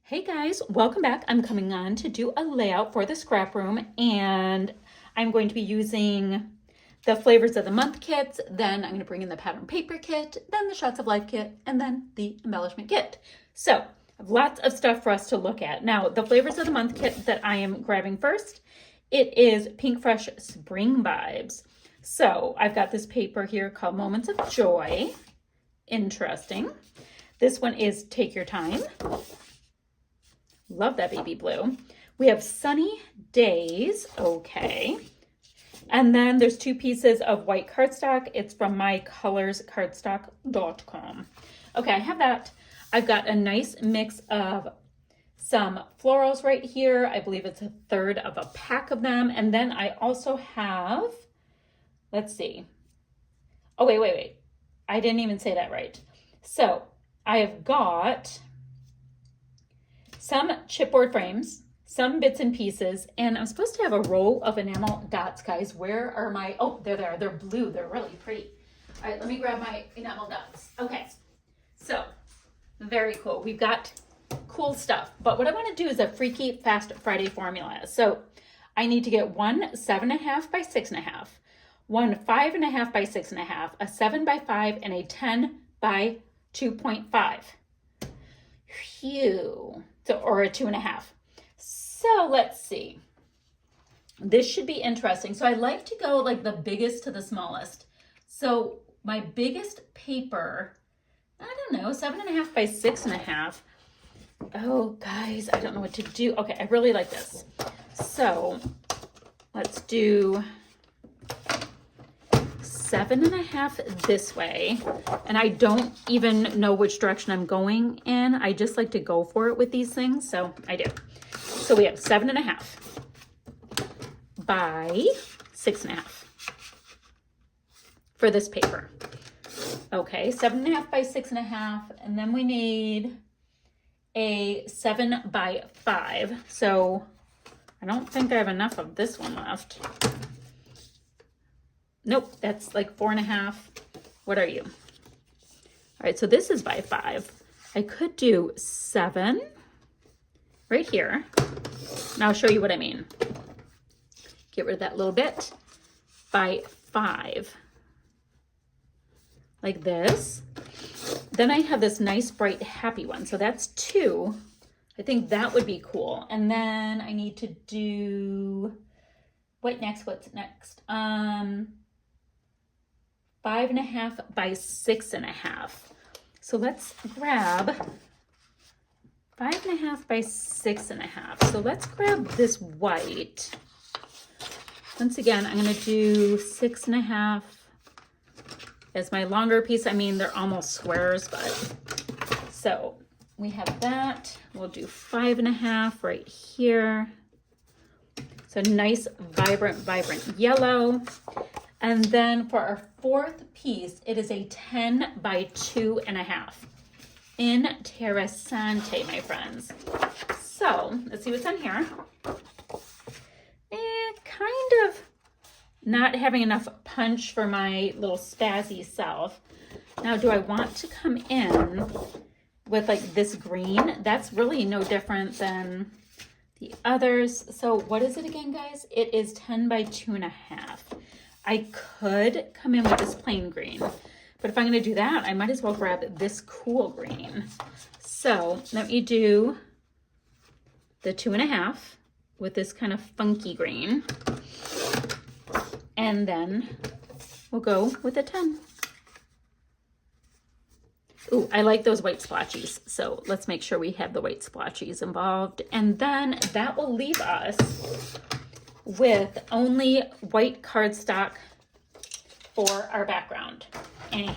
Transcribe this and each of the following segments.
Hey guys, welcome back. I'm coming on to do a layout for the scrap room, and I'm going to be using the flavors of the month kits, then I'm going to bring in the pattern paper kit, then the shots of life kit, and then the embellishment kit. So I have lots of stuff for us to look at. Now, the flavors of the month kit that I am grabbing first, it is Pink Fresh Spring Vibes. So I've got this paper here called Moments of Joy. Interesting. This one is Take Your Time. Love that baby blue. We have Sunny Days. Okay. And then there's two pieces of white cardstock. It's from mycolorscardstock.com. Okay, I have that. I've got a nice mix of some florals right here. I believe it's a third of a pack of them. And then I also have, let's see. Oh, wait. I didn't even say that right. So I have got some chipboard frames, some bits and pieces, and I'm supposed to have a roll of enamel dots, guys. Where are my, oh, there they are. They're blue. They're really pretty. All right, let me grab my enamel dots. Okay, so very cool. We've got cool stuff, but what I want to do is a Freaky Fast Friday formula. So I need to get one 7.5 by 6.5, one 5.5 by 6.5, a 7 by 5, and a 10 by 2.5. Phew. So, or a 2.5. So let's see. This should be interesting. So I like to go like the biggest to the smallest. So my biggest paper, I don't know, 7.5 by 6.5. Oh, guys, I don't know what to do. Okay, I really like this. So let's do 7.5 this way, and I don't even know which direction I'm going in. I just like to go for it with these things, so I do. So we have 7.5 by 6.5 for this paper. Okay, 7.5 by 6.5, and then we need a 7 by 5. So I don't think I have enough of this one left. Nope, that's like 4.5. What are you? All right, so this is by 5. I could do 7 right here. And I'll show you what I mean. Get rid of that little bit. By 5. Like this. Then I have this nice, bright, happy one. So that's 2. I think that would be cool. And then I need to do, what's next? 5.5 by 6.5. So let's grab 5.5 by 6.5. So let's grab this white. Once again, I'm going to do 6.5 as my longer piece. I mean, they're almost squares, but so we have that. We'll do 5.5 right here. So nice, vibrant yellow. And then for our fourth piece, it is a 10 by 2.5. Interessante, my friends. So let's see what's on here. Kind of not having enough punch for my little spazzy self. Now, do I want to come in with like this green? That's really no different than the others. So what is it again, guys? It is 10 by 2.5. I could come in with this plain green, but if I'm going to do that, I might as well grab this cool green. So let me do the 2.5 with this kind of funky green, and then we'll go with a 10. Ooh, I like those white splotchies, so let's make sure we have the white splotchies involved, and then that will leave us with only white cardstock for our background. So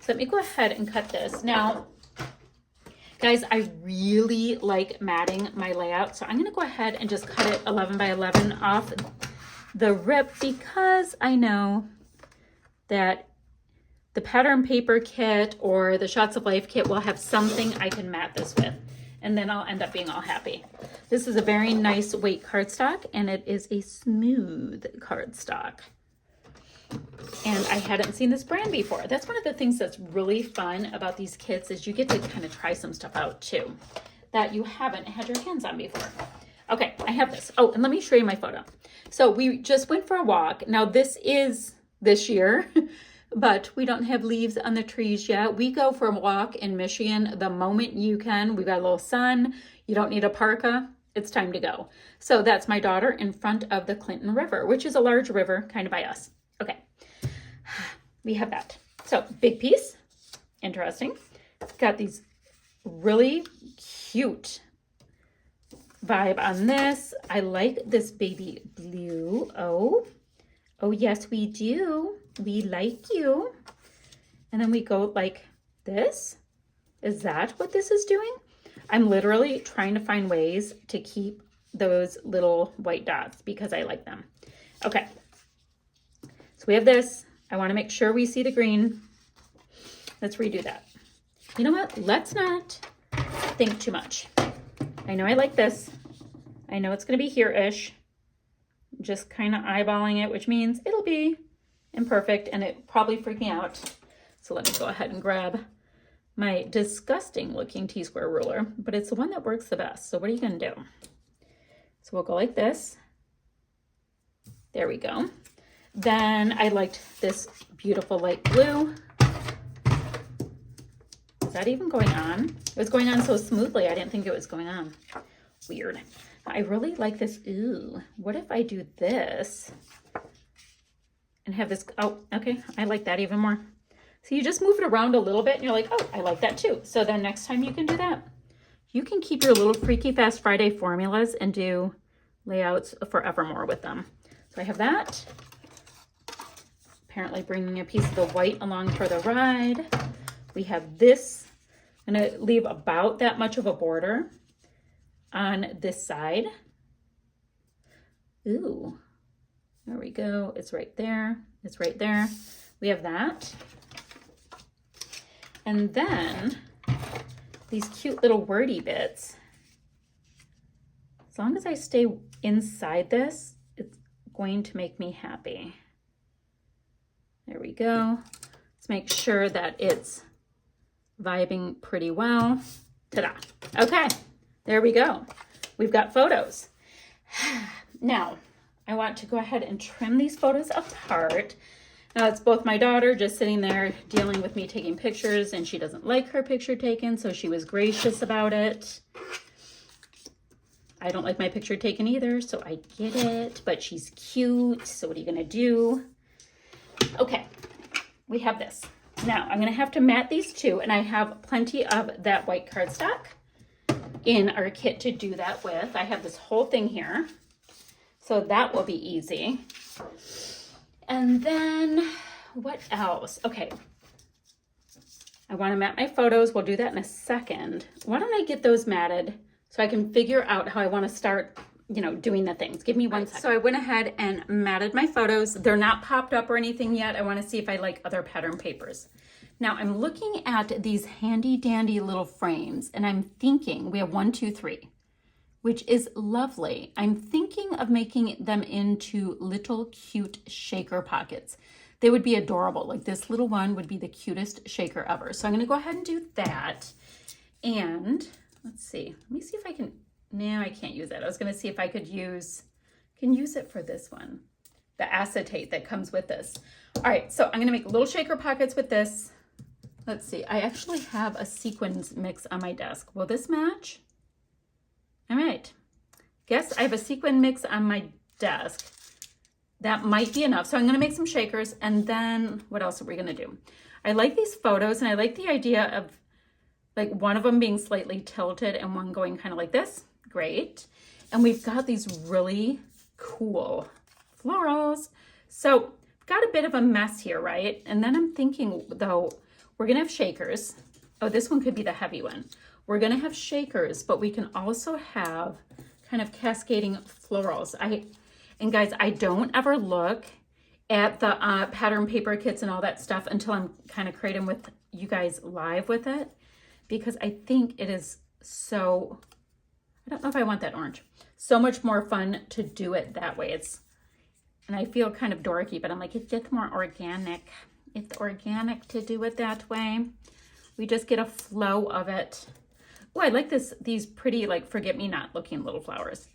let me go ahead and cut this. Now, guys, I really like matting my layout, so I'm going to go ahead and just cut it 11 by 11 off the rip, because I know that the pattern paper kit or the Shots of Life kit will have something I can mat this with, and then I'll end up being all happy. This is a very nice weight cardstock, and it is a smooth cardstock. And I hadn't seen this brand before. That's one of the things that's really fun about these kits, is you get to kind of try some stuff out too. that you haven't had your hands on before. Okay, I have this. Oh, and let me show you my photo. So we just went for a walk. Now this is this year, but we don't have leaves on the trees yet. We go for a walk in Michigan the moment you can. We've got a little sun. You don't need a parka. It's time to go. So that's my daughter in front of the Clinton River, which is a large river kind of by us. Okay, we have that. So big piece, interesting. Got these really cute vibe on this. I like this baby blue. Oh yes, we do. We like you. And then we go like this. Is that what this is doing? I'm literally trying to find ways to keep those little white dots because I like them. Okay, so we have this. I want to make sure we see the green. Let's redo that. You know what? Let's not think too much. I know I like this. I know it's going to be here-ish. Just kind of eyeballing it, which means it'll be imperfect and it probably freak me out. So let me go ahead and grab my disgusting looking T-square ruler, but it's the one that works the best. So what are you going to do? So we'll go like this. There we go. Then I liked this beautiful light blue. Is that even going on? It was going on so smoothly. I didn't think it was going on. Weird. I really like this. Ooh, what if I do this and have this? Oh, okay. I like that even more. So you just move it around a little bit and you're like, oh, I like that too. So then next time you can do that. You can keep your little Freaky Fast Friday formulas and do layouts forevermore with them. So I have that. Apparently bringing a piece of the white along for the ride. We have this. I'm going to leave about that much of a border on this side. Ooh, there we go. It's right there. It's right there. We have that. And then these cute little wordy bits. As long as I stay inside this, it's going to make me happy. There we go. Let's make sure that it's vibing pretty well. Ta-da. Okay, there we go. We've got photos. Now, I want to go ahead and trim these photos apart. Now, it's both my daughter just sitting there dealing with me taking pictures, and she doesn't like her picture taken, so she was gracious about it. I don't like my picture taken either, so I get it, but she's cute, so what are you gonna do? Okay, we have this. Now, I'm gonna have to mat these two, and I have plenty of that white cardstock in our kit to do that with. I have this whole thing here, so that will be easy. And then what else? Okay, I want to mat my photos. We'll do that in a second. Why don't I get those matted so I can figure out how I want to start, doing the things. Give me one second. So I went ahead and matted my photos. They're not popped up or anything yet. I want to see if I like other pattern papers. Now I'm looking at these handy dandy little frames and I'm thinking we have 1, 2, 3. Which is lovely. I'm thinking of making them into little cute shaker pockets. They would be adorable. Like this little one would be the cutest shaker ever. So I'm gonna go ahead and do that. And let's see, let me see if I can, no, I can't use it. I was gonna see if I could use it for this one, the acetate that comes with this. All right, so I'm gonna make little shaker pockets with this. Let's see, I actually have a sequins mix on my desk. Will this match? All right, guess I have a sequin mix on my desk. That might be enough. So I'm gonna make some shakers and then what else are we gonna do? I like these photos and I like the idea of like one of them being slightly tilted and one going kind of like this. Great. And we've got these really cool florals. So got a bit of a mess here, right? And then I'm thinking though, we're gonna have shakers. Oh, this one could be the heavy one. We're gonna have shakers, but we can also have kind of cascading florals. And guys, I don't ever look at the pattern paper kits and all that stuff until I'm kind of creating with you guys live with it, because I think it is so, I don't know if I want that orange, so much more fun to do it that way. And I feel kind of dorky, but I'm like, it's just more organic. It's organic to do it that way. We just get a flow of it Oh, I like these pretty like forget-me-not looking little flowers.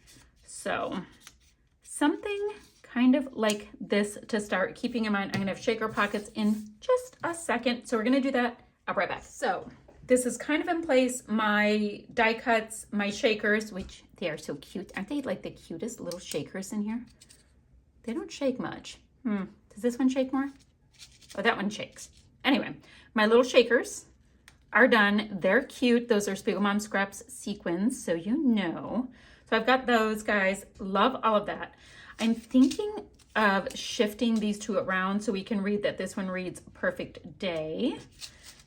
So something kind of like this to start. Keeping in mind, I'm gonna have shaker pockets in just a second. So we're gonna do that. I'll be right back. So this is kind of in place. My die cuts, my shakers, which they are so cute. Aren't they like the cutest little shakers in here? They don't shake much. Does this one shake more? Oh, that one shakes. Anyway, my little shakers are done. They're cute. Those are Spiegelmom Scraps sequins, so you know. So I've got those, guys. Love all of that. I'm thinking of shifting these two around so we can read that this one reads Perfect Day.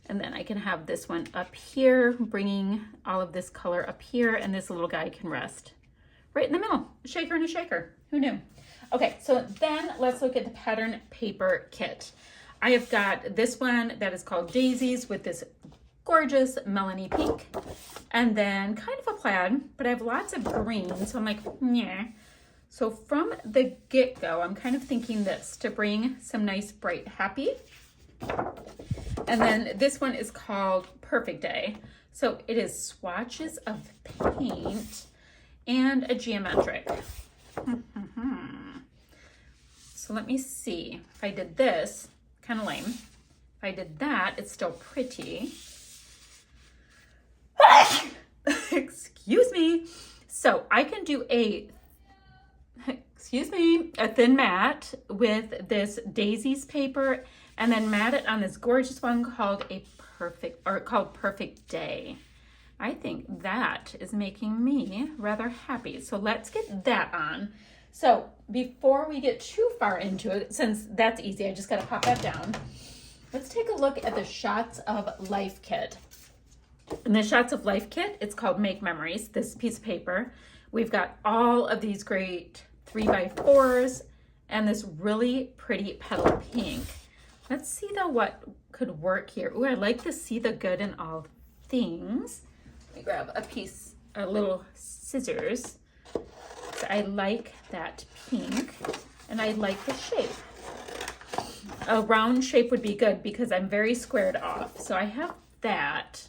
And then I can have this one up here, bringing all of this color up here, and this little guy can rest right in the middle. A shaker and a shaker. Who knew? Okay, so then let's look at the pattern paper kit. I have got this one that is called Daisies with this gorgeous Melanie pink, and then kind of a plaid, but I have lots of green, so I'm like, yeah. So from the get-go, I'm kind of thinking this to bring some nice, bright, happy. And then this one is called Perfect Day. So it is swatches of paint and a geometric. So let me see. If I did this, kind of lame. If I did that, it's still pretty. Excuse me. So I can do a thin mat with this Daisies paper, and then mat it on this gorgeous one called Perfect Day. I think that is making me rather happy. So let's get that on. So before we get too far into it, since that's easy, I just got to pop that down. Let's take a look at the Shots of Life kit. In the Shots of Life kit, it's called Make Memories, this piece of paper. We've got all of these great 3x4s and this really pretty petal pink. Let's see though what could work here. Ooh, I like to see the good in all things. Let me grab a little scissors. So I like that pink and I like the shape. A round shape would be good because I'm very squared off. So I have that.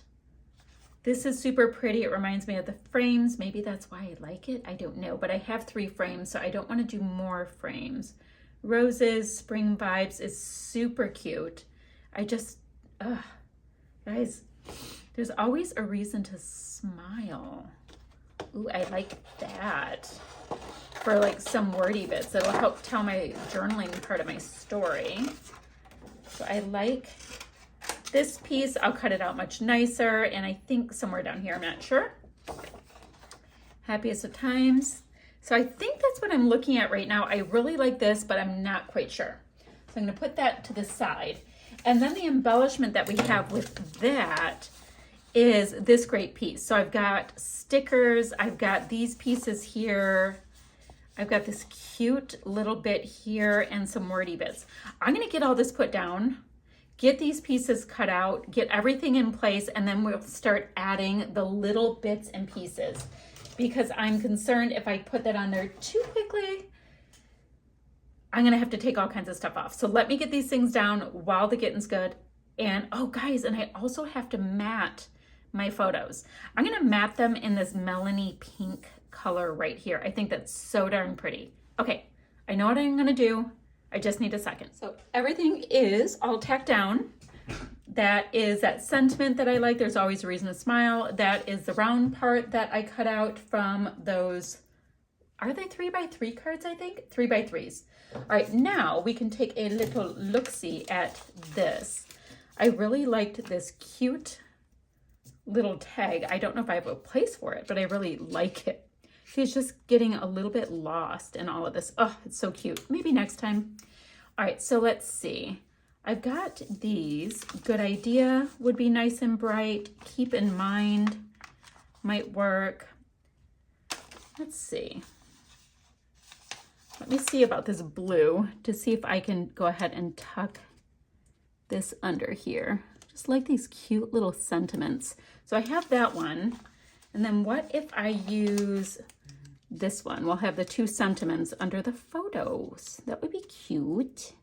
This is super pretty. It reminds me of the frames. Maybe that's why I like it. I don't know, but I have 3 frames, so I don't want to do more frames. Roses, spring vibes is super cute. I just, guys, there's always a reason to smile. Ooh, I like that. For like some wordy bits. It'll help tell my journaling part of my story. So I like this piece. I'll cut it out much nicer, and I think somewhere down here, I'm not sure. Happiest of Times. So I think that's what I'm looking at right now. I really like this, but I'm not quite sure. So I'm gonna put that to the side. And then the embellishment that we have with that is this great piece. So I've got stickers, I've got these pieces here, I've got this cute little bit here, and some wordy bits. I'm gonna get all this put down, get these pieces cut out, get everything in place, and then we'll start adding the little bits and pieces, because I'm concerned if I put that on there too quickly, I'm gonna have to take all kinds of stuff off. So let me get these things down while the getting's good. And oh guys, and I also have to mat my photos. I'm gonna mat them in this Melanie pink color right here. I think that's so darn pretty. Okay, I know what I'm gonna do. I just need a second. So everything is all tacked down. That is that sentiment that I like. There's always a reason to smile. That is the round part that I cut out from those, are they 3x3 cards, I think? 3x3s. All right, now we can take a little look-see at this. I really liked this cute little tag. I don't know if I have a place for it, but I really like it. She's just getting a little bit lost in all of this. Oh, it's so cute. Maybe next time. All right, so let's see. I've got these. Good Idea would be nice and bright. Keep in Mind might work. Let's see. Let me see about this blue to see if I can go ahead and tuck this under here. Just like these cute little sentiments. So I have that one. And then what if I use this one? We'll have the 2 sentiments under the photos. That would be cute.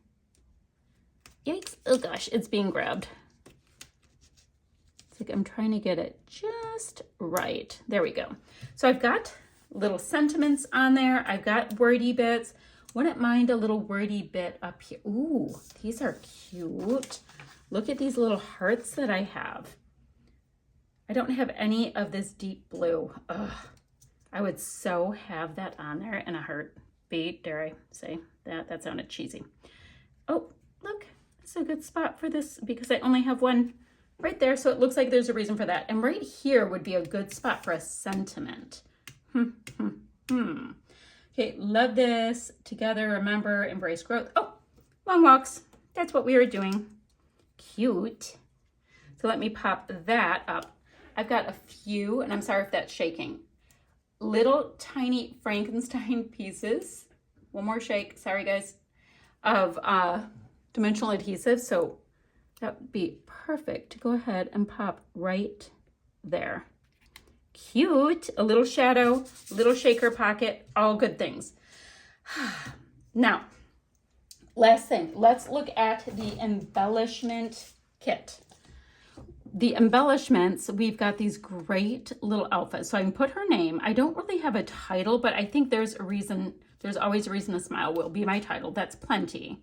Yikes. Oh gosh, it's being grabbed. like I'm trying to get it just right. There we go. So I've got little sentiments on there. I've got wordy bits. Wouldn't mind a little wordy bit up here. Ooh, these are cute. Look at these little hearts that I have. I don't have any of this deep blue. Ugh, I would so have that on there in a heartbeat. Dare I say that? That sounded cheesy. Oh, look, it's a good spot for this because I only have one right there. So it looks like there's a reason for that. And right here would be a good spot for a sentiment. Okay, love this. Together, remember, embrace growth. Oh, long walks. That's what we were doing. Cute. So let me pop that up. I've got a few, and I'm sorry if that's shaking, little tiny Frankenstein pieces. One more shake, sorry guys, of dimensional adhesive. So that would be perfect to go ahead and pop right there. Cute. A little shadow, little shaker pocket, all good things. Now, last thing, let's look at the embellishment kit. The embellishments, we've got these great little outfits. So I can put her name. I don't really have a title, but I think there's a reason, there's always a reason to smile will be my title. That's plenty.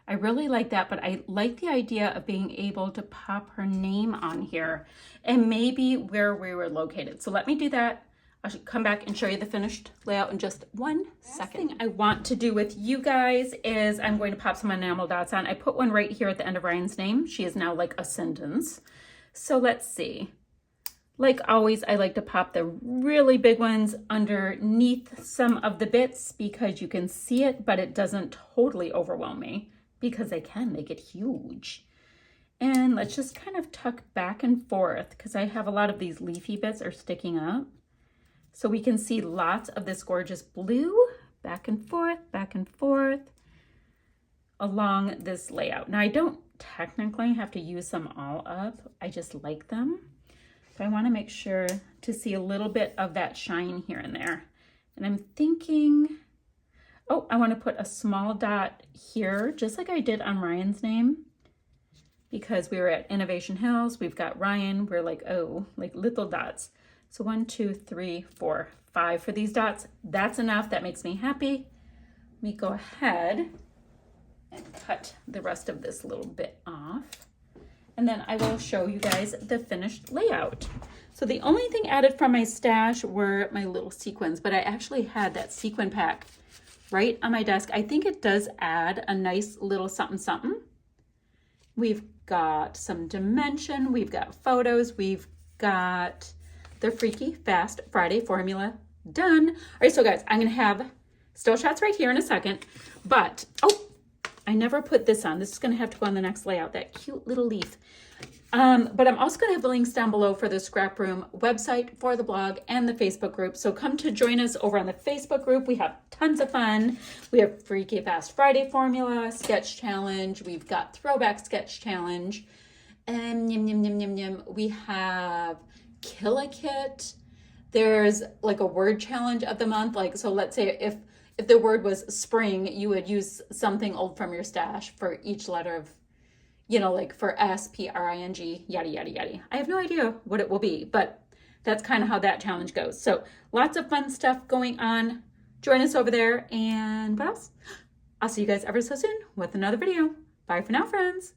I really like that, but I like the idea of being able to pop her name on here and maybe where we were located. So let me do that. I should come back and show you the finished layout in just 1 second. Thing I want to do with you guys is I'm going to pop some enamel dots on. I put one right here at the end of Ryan's name. She is now like a sentence. So let's see. Like always, I like to pop the really big ones underneath some of the bits because you can see it, but it doesn't totally overwhelm me because I can make it huge. And let's just kind of tuck back and forth because I have a lot of these leafy bits are sticking up. So we can see lots of this gorgeous blue back and forth along this layout. Now I don't technically have to use them all up. I just like them. So I want to make sure to see a little bit of that shine here and there. And I'm thinking, oh, I want to put a small dot here, just like I did on Ryan's name, because we were at Innovation Hills. We've got Ryan. We're like, oh, like little dots. So 1, 2, 3, 4, 5 for these dots. That's enough. That makes me happy. Let me go ahead and cut the rest of this little bit off. And then I will show you guys the finished layout. So the only thing added from my stash were my little sequins, but I actually had that sequin pack right on my desk. I think it does add a nice little something something. We've got some dimension, we've got photos, we've got the Freaky Fast Friday formula done. All right, so guys, I'm gonna have still shots right here in a second, but, oh, I never put this on. This is gonna have to go on the next layout, that cute little leaf. But I'm also gonna have the links down below for the ScrapRoom website, for the blog, and the Facebook group. So come to join us over on the Facebook group. We have tons of fun. We have Freaky Fast Friday formula, sketch challenge. We've got throwback sketch challenge. And we have Kill a Kit. There's like a word challenge of the month. Like, so let's say if the word was spring, you would use something old from your stash for each letter of, you know, like for S-P-R-I-N-G, yada, yada, yada. I have no idea what it will be, but that's kind of how that challenge goes. So lots of fun stuff going on. Join us over there. And what else? I'll see you guys ever so soon with another video. Bye for now, friends.